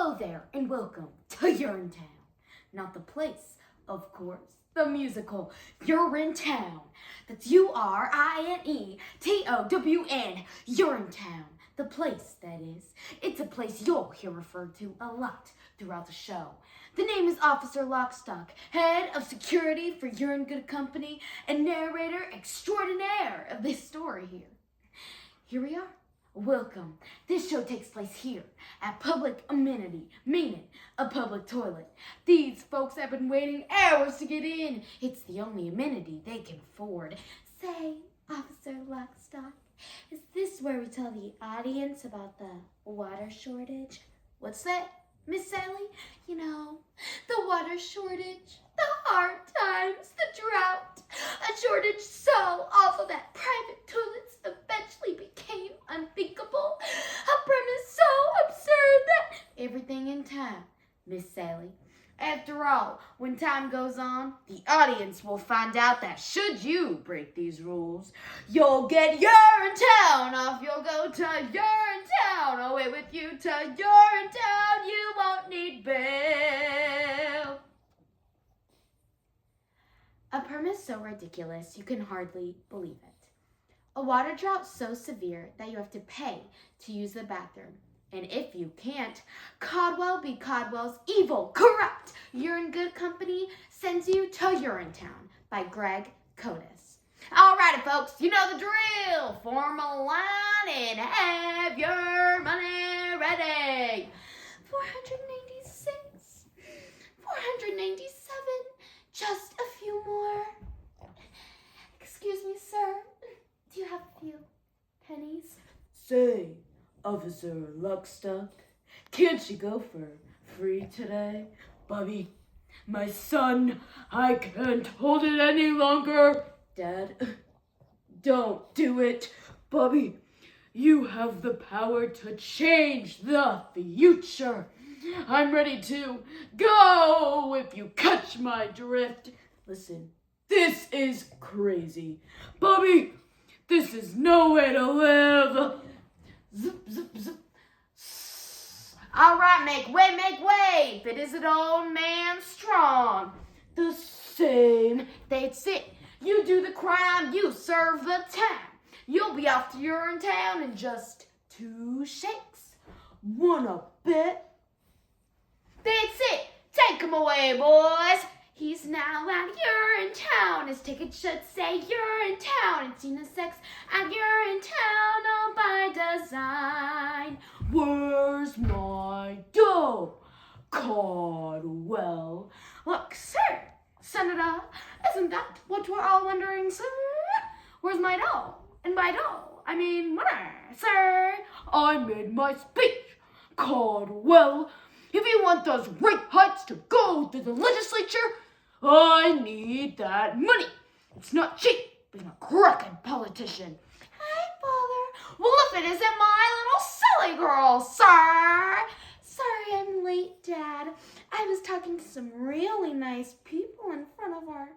Hello there, and welcome to Urinetown. Not the place, of course, the musical Urinetown. That's Urinetown, Urinetown. The place, that is. It's a place you'll hear referred to a lot throughout the show. The name is Officer Lockstock, head of security for Urine Good Company and narrator extraordinaire of this story here. Here we are. Welcome. This show takes place here at Public Amenity, meaning a public toilet. These folks have been waiting hours to get in. It's the only amenity they can afford. Say, Officer Lockstock, is this where we tell the audience about the water shortage? What's that, Miss Sally? You know, the water shortage, the hard times, the drought. A shortage so awful that private toilets eventually became unthinkable. A premise so absurd that everything in time, Miss Sally. After all, when time goes on, the audience will find out that should you break these rules, you'll get Urinetown off. You'll go to Urinetown, away with you to Urinetown. You won't need bail. A premise so ridiculous you can hardly believe it. A water drought so severe that you have to pay to use the bathroom. And if you can't, Codwell be Codwell's evil, corrupt Urine Good Company sends you to Urinetown by Greg Codis. Alrighty, folks, you know the drill. Form a line and have your money ready. 496, 497, just a few more. Excuse me, sir. Do you have a few pennies? Say, Officer Lockstock, can't you go for free today? Bobby, my son, I can't hold it any longer. Dad, don't do it. Bobby, you have the power to change the future. I'm ready to go if you catch my drift. Listen, this is crazy. Bobby, this is no way to live. Zip, zip, zip. All right, make way. Fit is an old man strong. The same. That's it. You do the crime, you serve the time. You'll be off to Urinetown in just 2 shakes. Wanna bet? That's it. Take him away, boys. He's now at Urinetown. His ticket should say Urinetown. And seen the sex at Urinetown all by design. Where's my dough? Codwell. Look, sir, Senator, isn't that what we're all wondering, sir? Where's my dough? And by dough, I mean money, sir. I made my speech. Codwell, if you want those rate hikes to go through the legislature, I need that money. It's not cheap being a crooked politician. Hi, Father. Well, if it isn't my little silly girl, sir. Sorry I'm late, Dad. I was talking to some really nice people in front of our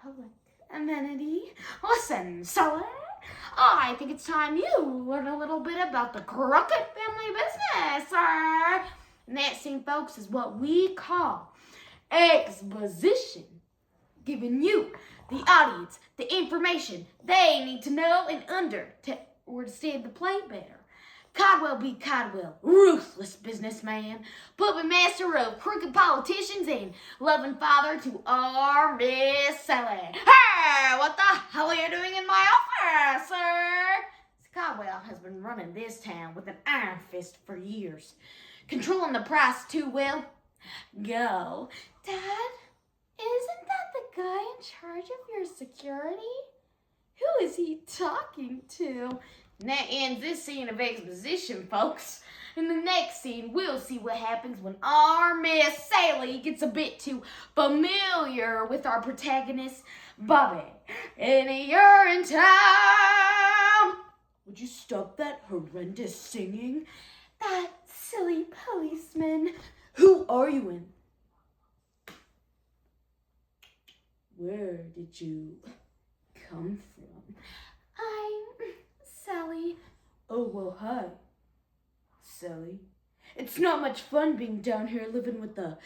public amenity. Listen, Sully, I think it's time you learn a little bit about the crooked family business, sir. And that, same folks, is what we call exposition. Giving you, the audience, the information they need to know in order to stand the play better. Codwell be Codwell, ruthless businessman, puppet master of crooked politicians, and loving father to our Miss Sally. Hey, what the hell are you doing in my office, sir? Codwell has been running this town with an iron fist for years. Controlling the price too well. Go. Dad, isn't that the guy in charge of your security? Who is he talking to? And that ends this scene of exposition, folks. In the next scene, we'll see what happens when our Miss Sally gets a bit too familiar with our protagonist, Bobby, in a Urinetown. Would you stop that horrendous singing? That silly policeman. Who are you in? Where did you come from? I'm Sally. Oh, well, hi, Sally. It's not much fun being down here living with the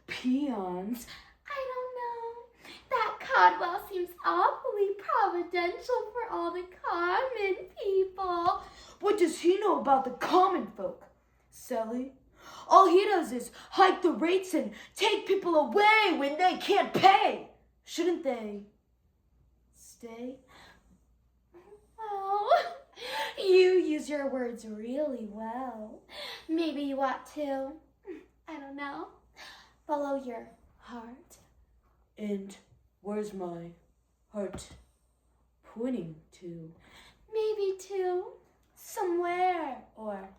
peons. I don't know. That Codwell seems awfully providential for all the common people. What does he know about the common folk, Sally? All he does is hike the rates and take people away when they can't pay. Shouldn't they stay? Oh, you use your words really well. Maybe you ought to, I don't know, follow your heart. And where's my heart pointing to? Maybe to somewhere Or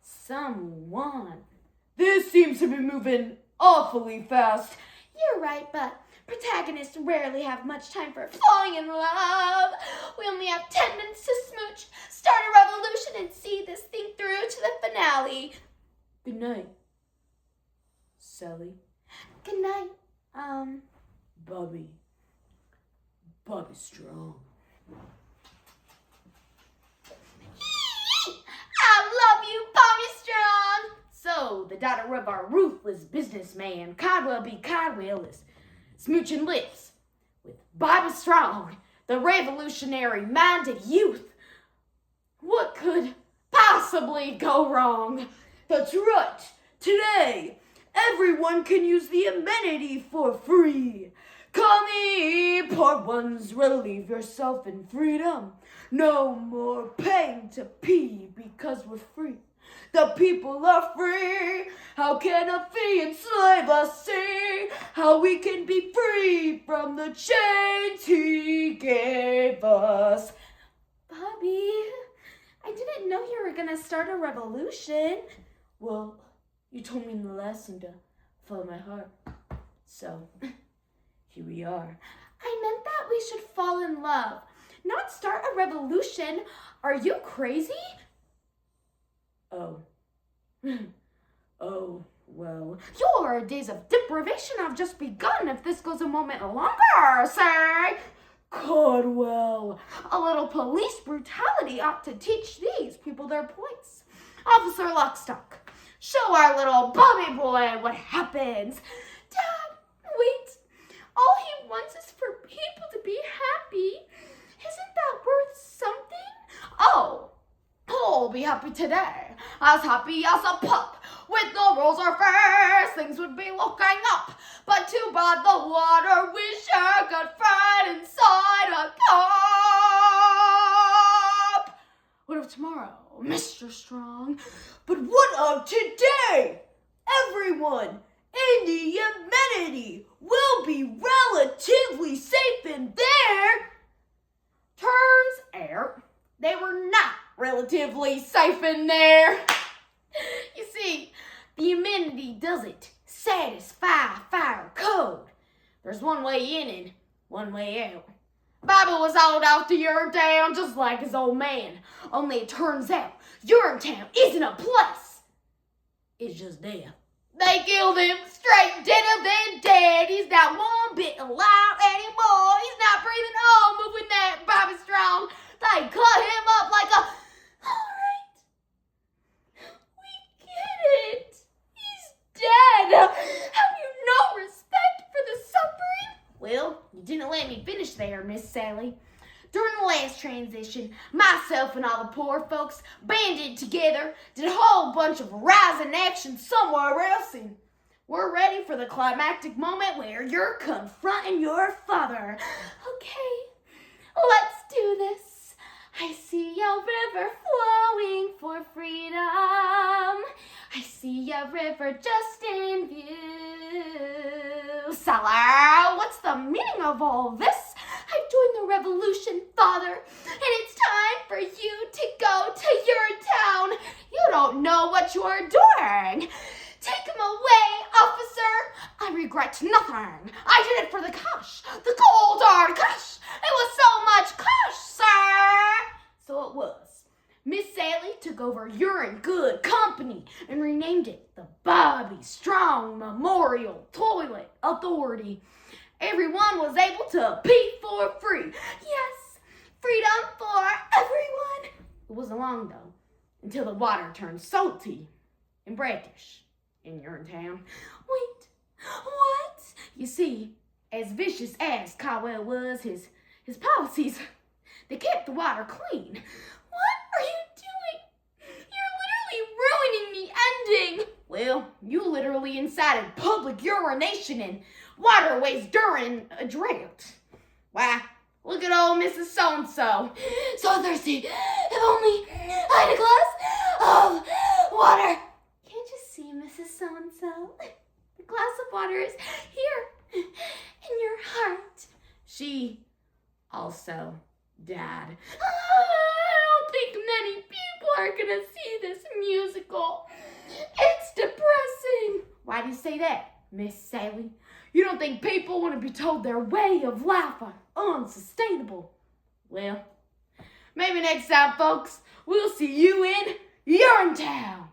someone. This seems to be moving awfully fast. You're right, but protagonists rarely have much time for falling in love. We only have 10 minutes to smooch, start a revolution, and see this thing through to the finale. Good night, Sally. Good night, Bobby Strong. I love you, Bobby Strong. So, the daughter of our ruthless businessman, Codwell B. Codwell, is smooching lips with Bobby Strong, the revolutionary-minded youth. What could possibly go wrong? That's right. Today, everyone can use the amenity for free. Call me Part 1's Relieve Yourself in Freedom. No more paying to pee because we're free. The people are free. How can a fee enslave us? See how we can be free from the chains he gave us. Bobby, I didn't know you were going to start a revolution. Well, you told me in the lesson to follow my heart. So, here we are. I meant that we should fall in love, not start a revolution. Are you crazy? Oh. Oh, well. Your days of deprivation have just begun if this goes a moment longer, sir. Codwell. A little police brutality ought to teach these people their points. Officer Lockstock, show our little Bobby boy what happens. Dad, wait. All he wants is for people to be happy. Isn't that worth something? Oh, I'll be happy today. As happy as a pup. With no rules or fears, things would be looking up. But too bad the water we sure got fried inside a cup. What of tomorrow, Mr. Strong? But what of today? Everyone in the amenity will be relatively safe in there. Turns out they were not relatively safe in there. You see, the amenity doesn't satisfy fire code. There's one way in and one way out. Bobby was all out to Urinetown just like his old man. Only it turns out Urinetown isn't a place. It's just death. They killed him straight deader than dead. He's not one bit alive anymore. He's not breathing. Oh, moving that Bobby Strong. They cut him up like a... All right. We get it. He's dead. Have you no respect for the suffering? Well, you didn't let me finish there, Miss Sally. During the last transition, myself and all the poor folks banded together, did a whole bunch of rising action somewhere else, and we're ready for the climactic moment where you're confronting your father. Okay, let's do this. I see a river flowing for freedom. I see a river just in view. Salar, what's the meaning of all this? I've joined the revolution, Father, and it's time for you to go to your town. You don't know what you're doing. Take him away, officer. I regret nothing. I did it for the cash, the cold hard cash. It was so much cash, sir. So it was. Miss Sally took over Urine Good Company and renamed it the Bobby Strong Memorial Toilet Authority. Everyone was able to pee for free. Yes, freedom for everyone. It wasn't long, though, until the water turned salty. and brackish in Urinetown. Wait, what? You see, as vicious as Caldwell was, his policies, they kept the water clean. What are you doing? You're literally ruining the ending. Well, you literally incited public urination in waterways during a drought. Why, look at old Mrs. So-and-so. So thirsty. If only I had a glass of water. Can't you see, Mrs. So-and-so? The glass of water is here in your heart. She also died. I don't think many people are going to see this musical. It's depressing. Why do you say that, Miss Sally? You don't think people want to be told their way of life are unsustainable? Well, maybe next time, folks, we'll see you in Urinetown.